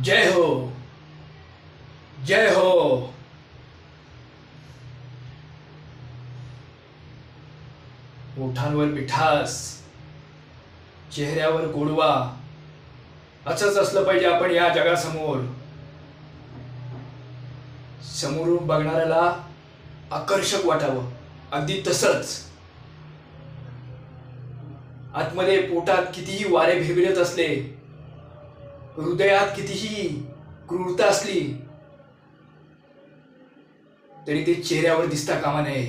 जय हो, जय हो। ओठांवर मिठास, चेहऱ्यावर गोडवा, असंच असलं पाहिजे आपण या जगासमोर. समोरून बघणाऱ्याला आकर्षक वाटावं, अगदी तसंच. आतमध्ये पोटात कितीही वारे भेबरत असले, हृदयात कितीही क्रूरता असली, तरी ते चेहऱ्यावर दिसता कामा नये.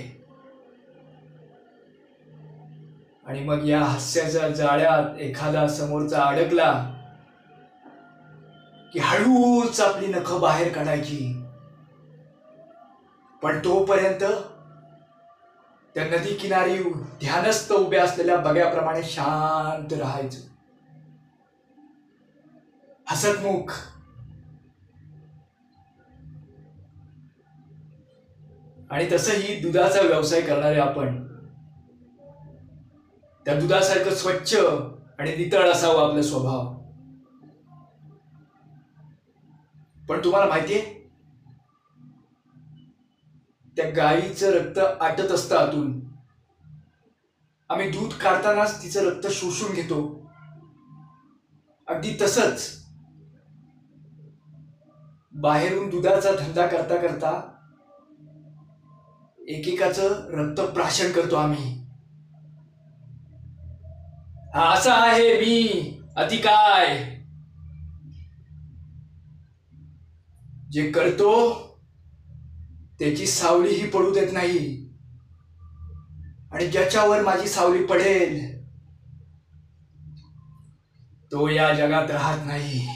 आणि मग या हास्याच्या जाळ्यात एखादा समोरचा अडकला की हळूच आपली नखं बाहेर काढायची, पण तोपर्यंत त्या नदी किनारी ध्यानस्थ उभ्या असलेल्या बग्याप्रमाणे शांत राहायचं, हसतमुख. आणि तसंही दुधाचा व्यवसाय करणारे आपण, त्या दुधासारखं स्वच्छ आणि नितळ असावं आपला स्वभाव. पण तुम्हाला माहितीये, त्या गायीचं रक्त आटत असतं आतून. आम्ही दूध काढतानाच तिचं रक्त शोषून घेतो, अगदी तसंच बाहेरून दुधाचा धंदा करता करता एकेकाचं रक्त प्राशन करतो आम्ही. हा असा आहे मी, अति काय. जे करतो त्याची सावलीही पडू देत नाही, आणि ज्याच्यावर माझी सावली पडेल तो या जगात राहत नाही.